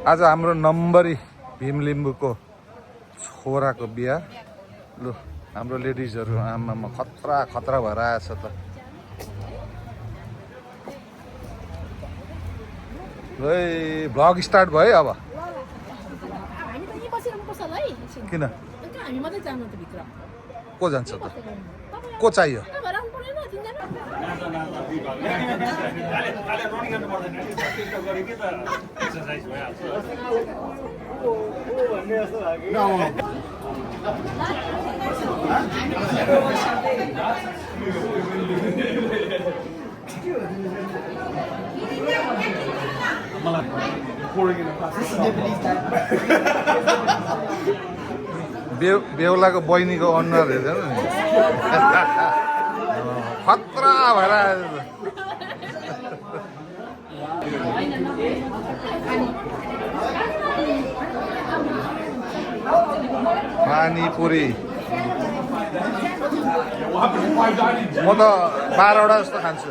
आज हाम्रो नम्बरी भीम लिम्बूको छोराको बिहा। लु हाम्रो लेडिजहरू आमामा खतरा खतरा भएर आएछ त। ल भ्लग स्टार्ट भयो अब। किन को जान्छ त? को चाहियो? बेहुलाको बहिनीको अनुहार हेर्दैन नि खतरा भएर आयो। पानीपुरी म त 12वटा जस्तो खान्छु।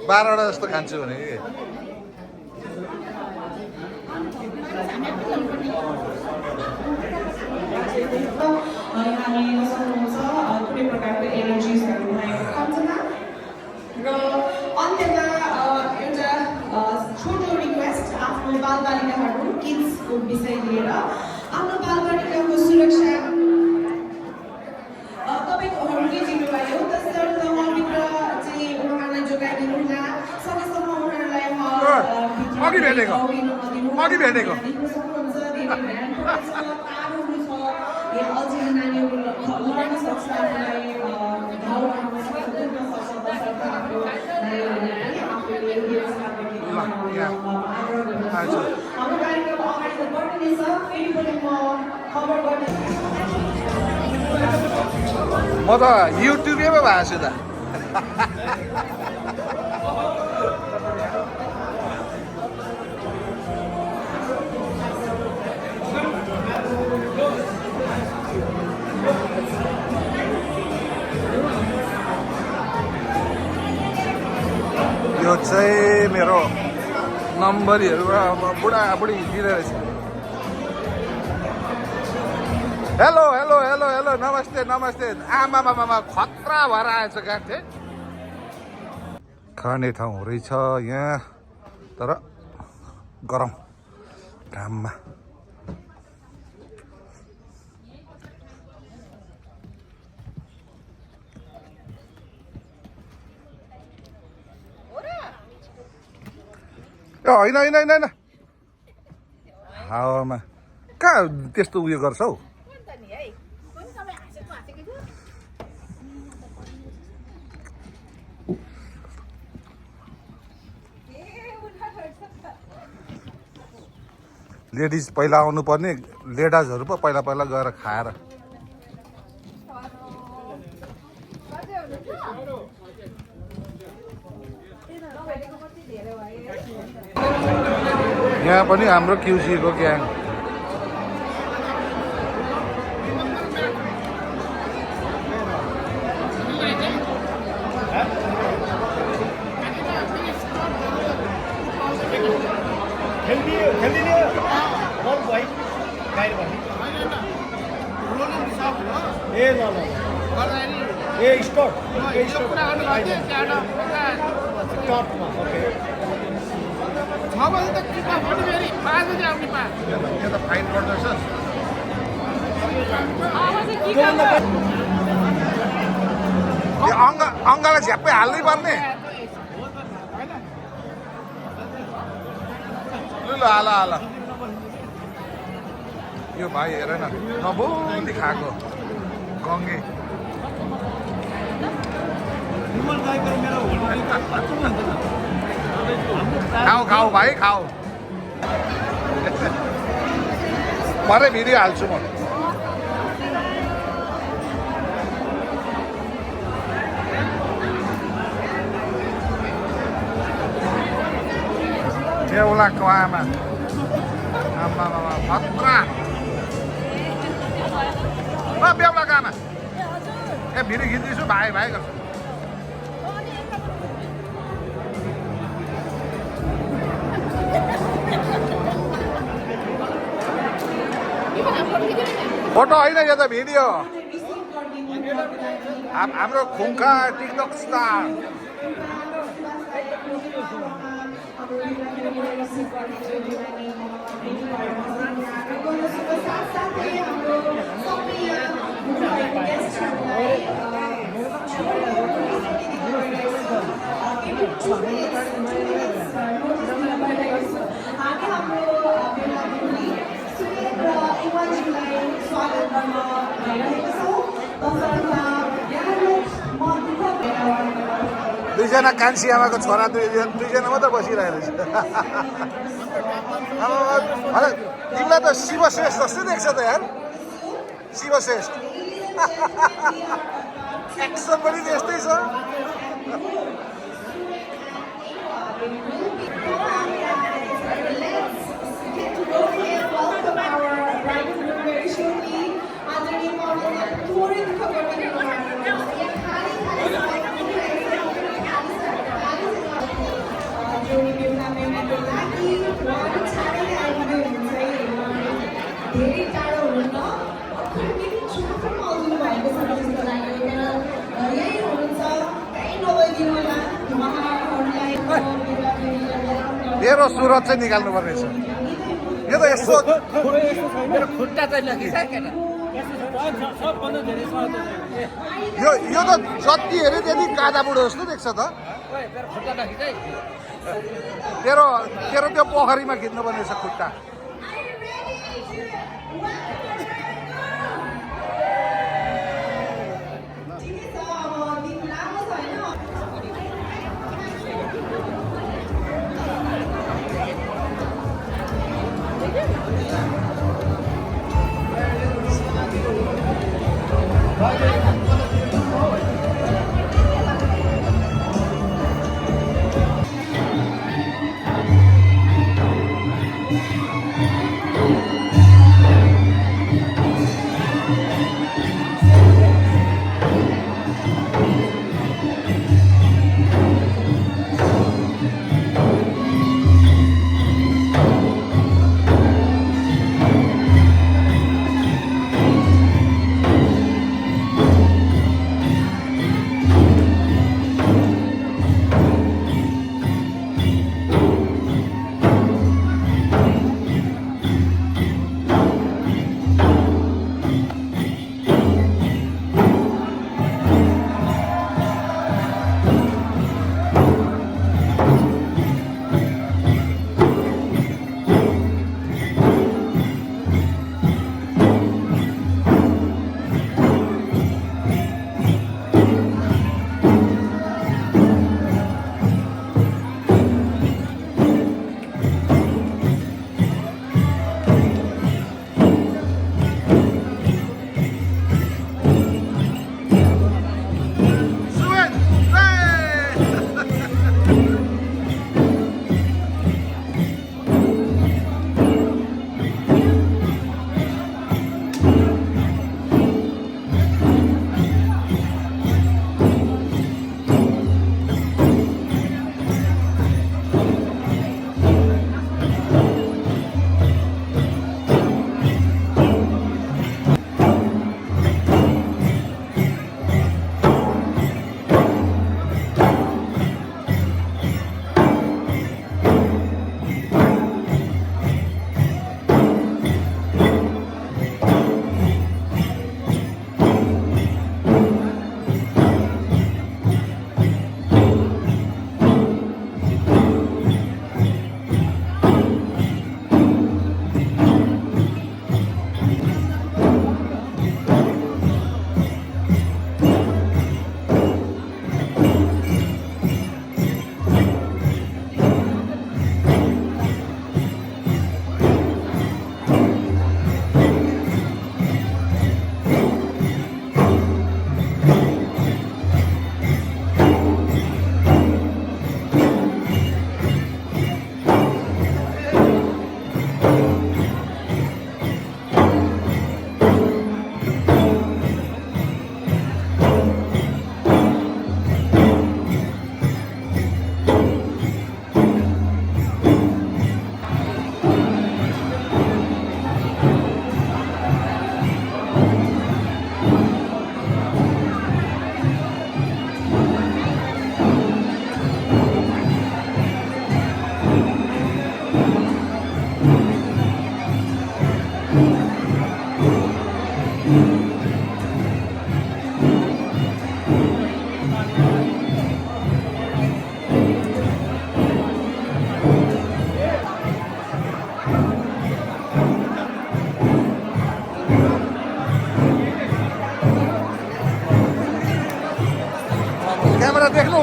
12वटा जस्तो खान्छु भने कि कुनै प्रकारको एनर्जिजहरू रहेको खान्छमा र अन्त्यमा एउटा छोटो रिक्वेस्ट आफ्नो बालबालिकाहरू किड्सको विषय लिएर आफ्नो बालबालिकाको सुरक्षा तपाईँहरूले दिनुभयो त्यसर्थ उहाँभित्र चाहिँ उहाँलाई जोगाइदिनुहोला। सकेसम्म उहाँहरूलाई अल्छिने नानीहरू लड्न सक्छ, आफूलाई घाउ लाग्न सक्छ, दुख्न सक्छ, तसर्थ आफ्नो नानीहरूलाई आफूले व्यवस्था गर्ने हाम्रो कार्यक्रम अगाडि त बढ्नेछ। फेरि पनि म खबर गर्ने म त युट्युबैमा भएको छु त। यो चाहिँ मेरो नम्बरीहरू बुढाबुढी दिइरहेछ। हेलो हेलो हेलो हेलो नमस्ते नमस्ते। आमामामा खतरा भएर आएछ गाँठे। खाने ठाउँ रहेछ यहाँ तर गरम घाममा। होइन होइन होइन होइन हावामा कहाँ त्यस्तो उयो गर्छ हौ। लेडिज पहिला आउनुपर्ने, लेडाजहरू पो पहिला पहिला गएर खाएर। यहाँ पनि हाम्रो क्युसीको ग्याङ। फाइन पर्दछ। अङ्गालाई झ्याप्पै हाल्नै पर्ने। ल हाल हाल। यो भाइ हेर न नबोली खाएको गङ्गे। खाऊ खाऊ भाइ खाऊ। भरे भिडियो हाल्छु म। बेहुलाको आमा आमामा खतरा। बेहुलाको आमा ए भिडियो खिच्दैछु भाइ भाइ गर्छु। फोटो होइन यो त भिडियो हाम्रो खुङ्खा टिकटक स्टार दुईजना कान्छी आमाको छोरा दुईजना मात्र बसिरहेको रहेछ तिमीलाई त शिवश्रेष्ठ जस्तो देख्छ त यार शिवश्रेष्ठ एक्सन पनि त्यस्तै छ मेरो सुरत चाहिँ निकाल्नु पर्ने छ यो त यस्तो खुट्टा चाहिँ लगिसक्यो यो त जति हेऱ्यो त्यति गादा बुढो जस्तो देख्छ त खुट्टा लगिसक्यो तेरो तेरो त्यो पोखरीमा खिच्नु पर्ने छ खुट्टा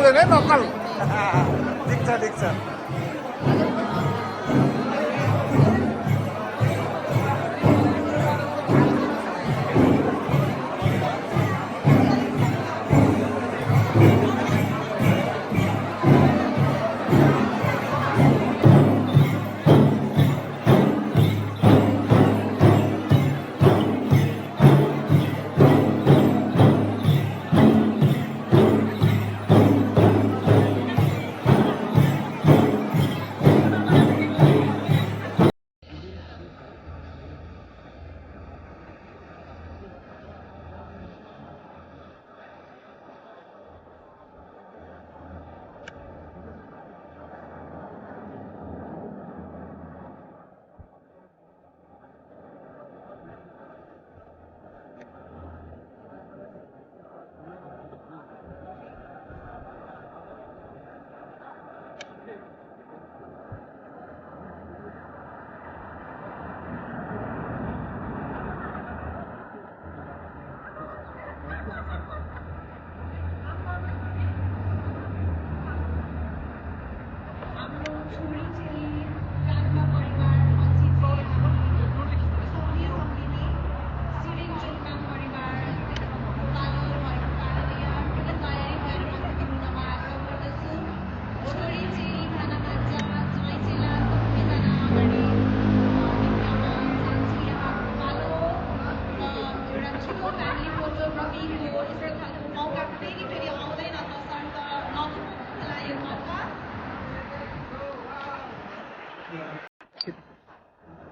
हुँदैन है नक्कल ठिक छ ठिक छ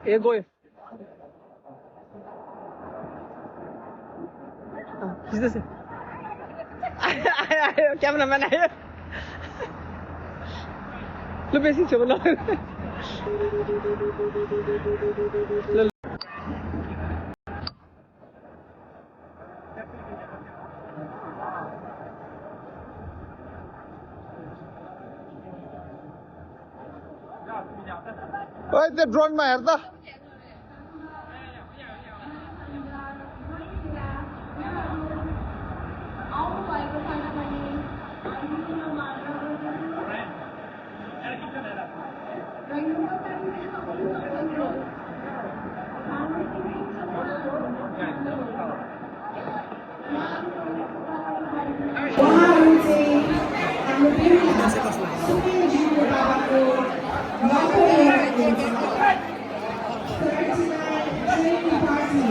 ए गयो खिच्दैछ आयो क्यामेराम्यान आयो लु बेसी छेउ ल ओइ त्यो ड्रोनमा हेर त उहाँहरू चाहिँ हाम्रो बेहुला सुनिलज्यूको बाबाको वाको हेर्नुहुन्छ ट्रेनिङ पार्टी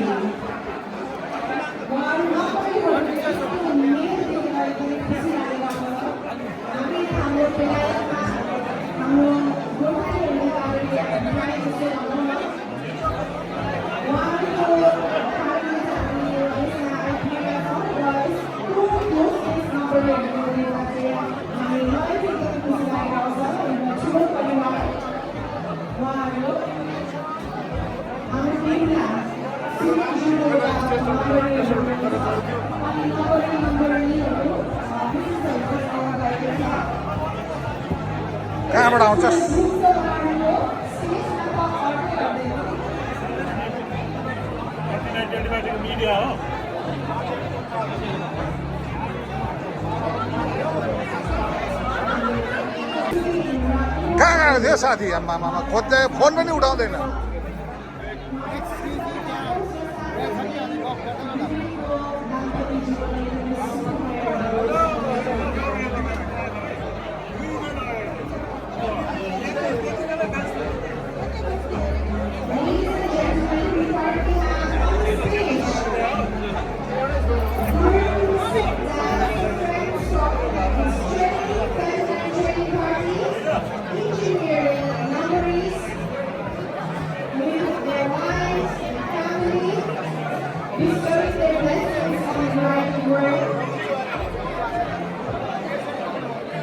उहाँहरू नपरिवर्तन यस्तो मेल देखेर पनि खुसी लागेको छ हामी हाम्रो बेलायतमा हाम्रो गोर्खालीहरूले कार्यक्रम प्रायः जस्तो भनौँ न उहाँहरूको कारणले हामीले यसमा आइपुगेका छौँ र यस्तो क्लोज नम्बरले हेर्नुहुँदा चाहिँ हामी मलाई पनि एकदमै खुसी लागेको छ एउटा ठुलो परिवार उहाँहरू हाम्रो बेहुला सुनिलज्यूको नम्बरणीहरू विशेषहरू आउन गएको छ कहाँबाट आउँछस् मिडिया हो कहाँ गएको थियो साथी आमामा खोज्दै फोन पनि उठाउँदैन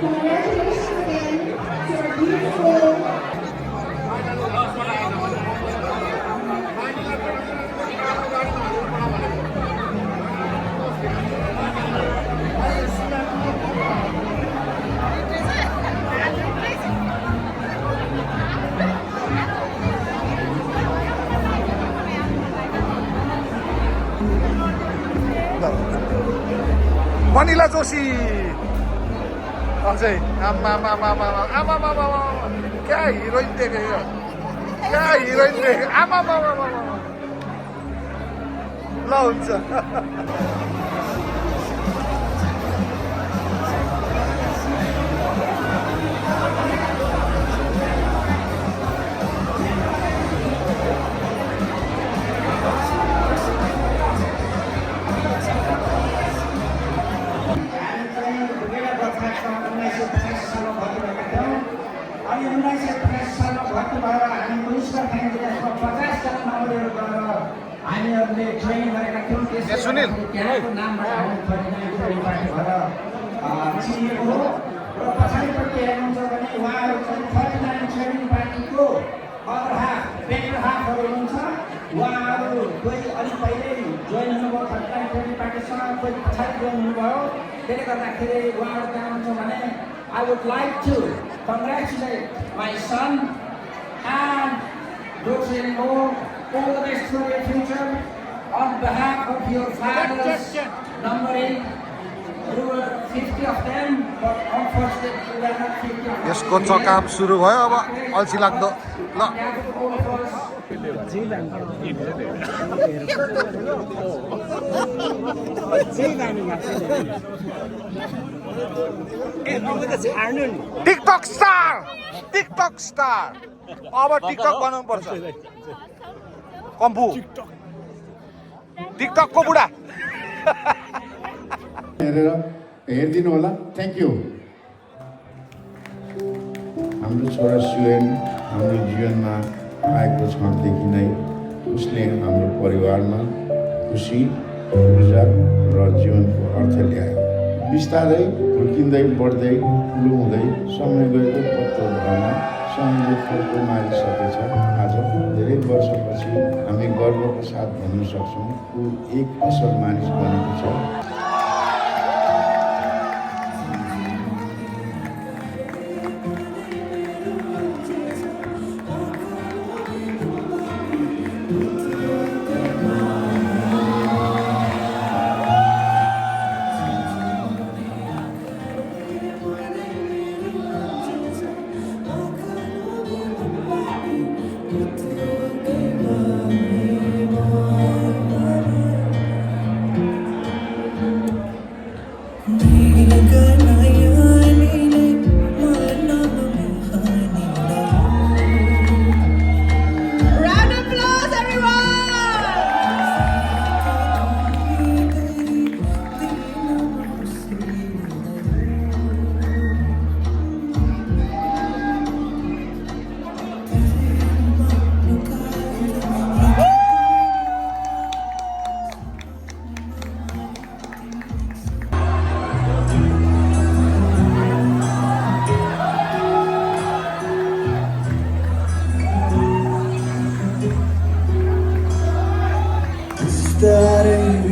Congratulations again to our beautiful Manila Joshi अझै आमा क्या हिरोइन देखेँ यो क्या हिरोइन देखेँ आमा ल हुन्छ अनि 1950 सालमा भर्ती भएर हामी मुनिसिपल फाइनेन्समा 50 जना नौकरीहरू गरेर हामीहरूले ट्रेनिङ गरेका थियौँ सुनिल त्यहाँको नामबाट हामी 39 ट्रेनिङ पार्टी भएर चिनिएको हो र पछाडिपट्टि हेर्नुहुन्छ भने उहाँहरू चाहिँ 39 ट्रेनिङ पार्टीको अदर हाफ बेटर हाफहरू हुनुहुन्छ उहाँहरू कोही अलिक पहिल्यै जोइन हुनुभयो 39 ट्रेनिङ पार्टीसँग कोही पछाडि जोइन हुनुभयो त्यसले गर्दाखेरि उहाँहरू कहाँ हुन्छ भने I would like to congratulate my son and daughter-in-law, all the best for your future. On behalf of your fathers, numbering, there were 50 of them, but unfortunately we are not 50 of them. यसको चकाप सुरु भयो अब अल्छी लाग्दो ल On behalf of all of us, TikTok star अब TikTok बनाउनु पर्छ कम्पु टिकटकको बुढा हेरेर हेरिदिनु होला थ्याङ्क यू हाम्रो छोरा सुयन हाम्रो जीवनमा आएको क्षणदेखि नै उसले हाम्रो परिवारमा खुसी ऊर्जा र जीवनको अर्थ ल्यायो बिस्तारै हुर्किँदै बढ्दै ठुलो हुँदै समय गएको पत्तो भरमा समयले फर्को मारिसकेछ आज धेरै वर्षपछि हामी गर्वको साथ भन्न सक्छौँ ऊ एक असल मानिस बनेको छ round of applause, everyone!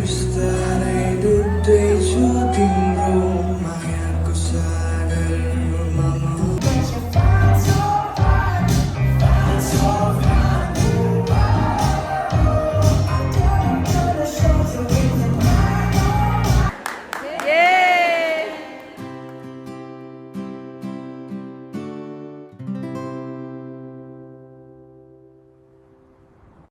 बिस्तारै डुब्दैछु तिम्रो मायाको सागर